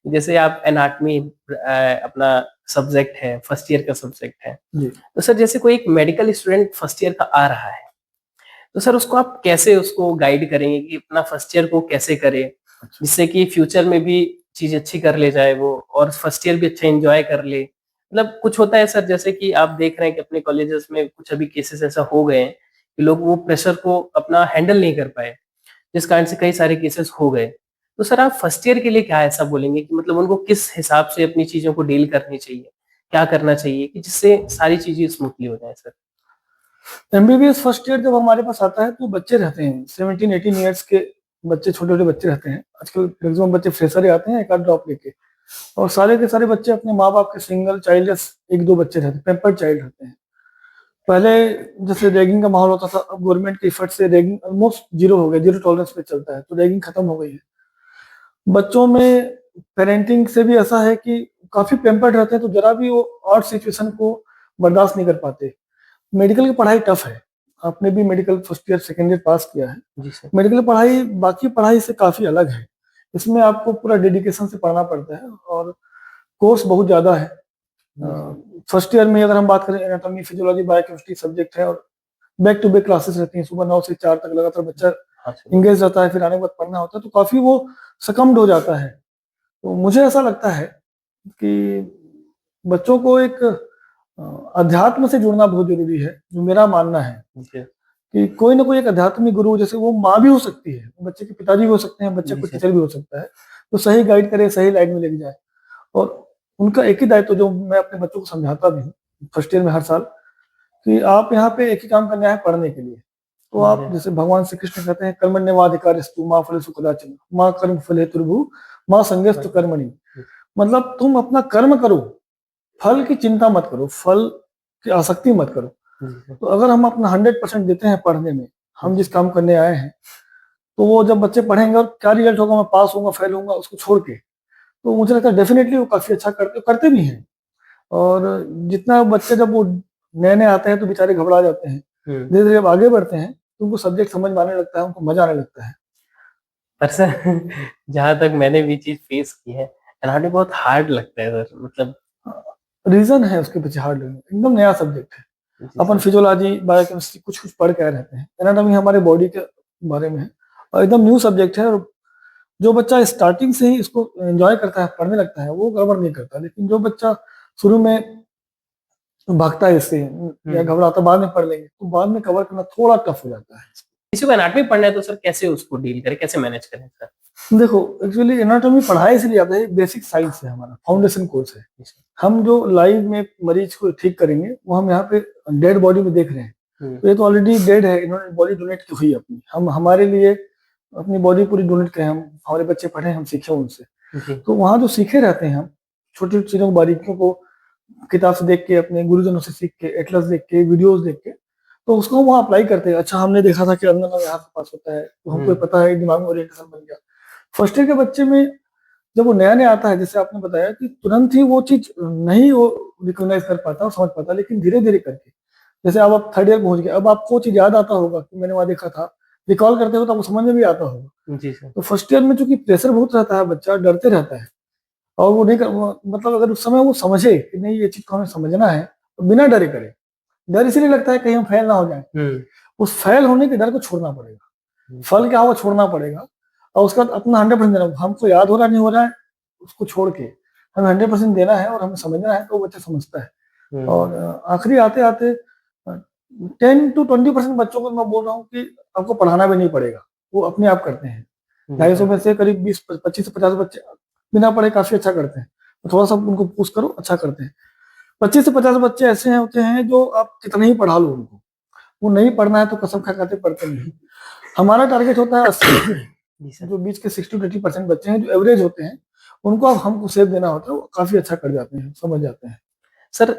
जैसे आप एनाटमी अपना सब्जेक्ट है, फर्स्ट ईयर का सब्जेक्ट है। जी। तो सर जैसे कोई एक मेडिकल स्टूडेंट फर्स्ट ईयर का आ रहा है, तो सर उसको आप कैसे उसको गाइड करेंगे कि अपना फर्स्ट ईयर को कैसे करे, अच्छा। जिससे कि फ्यूचर में भी चीज़ अच्छी कर ले जाए वो और फर्स्ट ईयर भी अच्छा एन्जॉय कर ले? मतलब कुछ होता है सर जैसे कि आप देख रहे हैं कि अपने कॉलेजेस में कुछ अभी केसेस ऐसा हो गए हैं कि लोग वो प्रेशर को अपना हैंडल नहीं कर पाए, जिस कारण से कई सारे केसेस हो गए। तो सर आप फर्स्ट ईयर के लिए क्या ऐसा बोलेंगे कि मतलब उनको किस हिसाब से अपनी चीज़ों को डील करनी चाहिए? क्या करना चाहिए कि जिससे सारी चीज़ें स्मूथली हो जाएँ सर? एमबीबीएस फर्स्ट ईयर जब हमारे पास आता है तो बच्चे रहते हैं 17-18 ईयर्स के बच्चे, छोटे छोटे बच्चे रहते हैं। आजकल मैक्सिमम बच्चे फ्रेशर ही आते हैं एक आध ड्रॉप लेके, और सारे के सारे बच्चे अपने माँ बाप के सिंगल चाइल्ड या एक दो बच्चे रहते हैं, पेम्पर्ड चाइल्ड रहते हैं। पहले जैसे रैगिंग का माहौल होता था, अब गवर्नमेंट के इफर्ट से रैगिंग ऑलमोस्ट जीरो हो गया, जीरो टॉलरेंस पे चलता है, तो रैगिंग खत्म हो गई है। बच्चों में पेरेंटिंग से भी ऐसा है कि काफी पेम्पर्ड रहते हैं, तो जरा भी वो ऑड सिचुएशन को बर्दाश्त नहीं कर पाते। मेडिकल की पढ़ाई टफ है। आपने भी medical first year second year pass किया है। जी सर। मेडिकल पढ़ाई बाकी पढ़ाई से काफी अलग है। इसमें आपको पूरा डेडिकेशन से पढ़ना पड़ता है और कोर्स बहुत ज्यादा है। जी सर। फर्स्ट ईयर में अगर हम बात करें, एनाटॉमी, फिजियोलॉजी, बायोकेमिस्ट्री सब्जेक्ट है, और बैक टू बैक क्लासेस रहती हैं, सुबह 9 से 4 तक लगातार बच्चा हाँ सर। इंगेज रहता है, फिर आने के बाद पढ़ना होता है, तो काफी वो सकम्ड हो जाता है। तो मुझे ऐसा लगता है कि बच्चों को एक अध्यात्म से जुड़ना बहुत जरूरी है, जो मेरा मानना है जी। कि कोई ना कोई एक आध्यात्मिक गुरु, जैसे वो माँ भी हो सकती है, बच्चे के पिताजी भी हो सकते हैं, बच्चे जी को सर। टीचर भी हो सकता है, तो सही गाइड करे, सही लाइन में लेके जाए। और उनका एक ही दायित्व जो मैं अपने बच्चों को समझाता भी हूँ फर्स्ट ईयर में हर साल, कि आप यहाँ पे एक ही काम करना है, पढ़ने के लिए। तो आप जी। जैसे भगवान श्री कृष्ण कहते हैं, कर्मण्यवाधिकारस्तु माँ फलेषु कदाचन माँ कर्म फलेतुर्भुः माँ संगस्तु कर्मणि। मतलब तुम अपना कर्म करो, फल की चिंता मत करो, फल की आसक्ति मत करो। जी सर। तो अगर हम अपना 100% देते हैं पढ़ने में, हम जिस काम करने आए हैं, तो वो जब बच्चे पढ़ेंगे और क्या रिजल्ट होगा, मैं पास होऊंगा फेल होऊंगा, उसको छोड़ के, तो मुझे लगता है डेफिनेटली वो काफी अच्छा करते करते भी हैं। और जितना बच्चे जब वो नए नए आते हैं तो बेचारे घबरा जाते हैं, हुँ। धीरे धीरे जब आगे बढ़ते हैं तो उनको सब्जेक्ट समझ में आने लगता है, उनको मजा आने लगता है। पर सर जहाँ तक मैंने भी चीज़ फेस की है, एनाटॉमी बहुत हार्ड लगता है सर मतलब। रीजन है उसके पीछे हार्ड लगने, एकदम नया सब्जेक्ट है। जी अपन सर। फिजियोलॉजी, बायोकेमिस्ट्री कुछ कुछ पढ़ के आए रहते हैं, एनाटॉमी हमारे बॉडी के बारे में है और एकदम न्यू सब्जेक्ट है। और जो बच्चा स्टार्टिंग से ही इसको एंजॉय करता है, पढ़ने लगता है, वो गड़बड़ नहीं करता। लेकिन जो बच्चा शुरू में भागता है इससे या हुँ। घबराता, बाद में पढ़ लेंगे, तो बाद में कवर करना थोड़ा टफ हो जाता है। किसी को एनाटॉमी पढ़ना है तो सर कैसे उसको डील करें, कैसे मैनेज करें सर? देखो, एक्चुअली एनाटॉमी पढ़ाई इसलिए आता है, बेसिक साइंस है, हमारा फाउंडेशन कोर्स है। जी सर। हम जो लाइव में मरीज को ठीक करेंगे, वो हम यहाँ पे डेड बॉडी में देख रहे हैं। हुँ। तो ये तो ऑलरेडी डेड है, इन्होंने बॉडी डोनेट की हुई है अपनी, हम हमारे लिए अपनी बॉडी पूरी डोनेट करें, हम हमारे बच्चे पढ़े, हम सीखे उनसे। जी। तो वहाँ जो सीखे रहते हैं हम, छोटी छोटी चीजों को, बारीकियों को किताब से देख के, अपने गुरुजनों से सीख के, एटलस देख के, वीडियोस देख के, तो उसको हम वहाँ अप्लाई करते हैं। अच्छा, हमने देखा था कि अंदर यहाँ के पास होता है, तो हमको ये हुँ। पता है, दिमाग में ओरिएंटेशन बन गया। फर्स्ट ईयर के बच्चे में जब वो नया नया आता है, जैसे आपने बताया कि तुरंत ही वो चीज नहीं वो रिकॉग्नाइज कर पाता और समझ पाता, लेकिन धीरे धीरे करके, जैसे अब आप थर्ड ईयर पहुंच गए, अब आपको चीज याद आता होगा कि मैंने वहां देखा था, रिकॉल करते हो तो आपको समझ में भी आता होगा। जी सर। तो फर्स्ट ईयर में चूंकि प्रेशर बहुत रहता है, बच्चा डरते रहता है, और वो नहीं कर, मतलब अगर उस समय वो समझे कि नहीं ये चीज को हमें समझना है, तो बिना डरे करे। डर इसीलिए लगता है कहीं हम फेल ना हो जाए। हुँ। उस फेल होने के डर को छोड़ना पड़ेगा, जी सर। फल क्या हुआ छोड़ना पड़ेगा, और उसका अपना 100% देना। हमको याद हो रहा नहीं हो रहा है, उसको छोड़ के हमें 100% देना है, और हमें समझना है, तो वो बच्चा समझता है। हुँ। और आखिरी आते आते 10 to 20% बच्चों को मैं बोल रहा हूँ कि आपको पढ़ाना भी नहीं पड़ेगा, वो अपने आप करते हैं। जी 250 सर। में से करीब 25 से 50 बच्चे बिना पढ़े काफी अच्छा करते हैं, तो थोड़ा सा उनको पुश करो, अच्छा करते हैं। 25 से 50 बच्चे ऐसे हैं होते हैं जो आप कितना ही पढ़ा लो उनको, वो नहीं पढ़ना है तो कसम खा खाते पढ़ते नहीं। हमारा टारगेट होता है 80। जी सर। जो बीच के 60 to 80% बच्चे हैं, जो एवरेज होते हैं, उनको अब हमको सेव देना होता है, वो काफी अच्छा कर जाते हैं, समझ जाते हैं। सर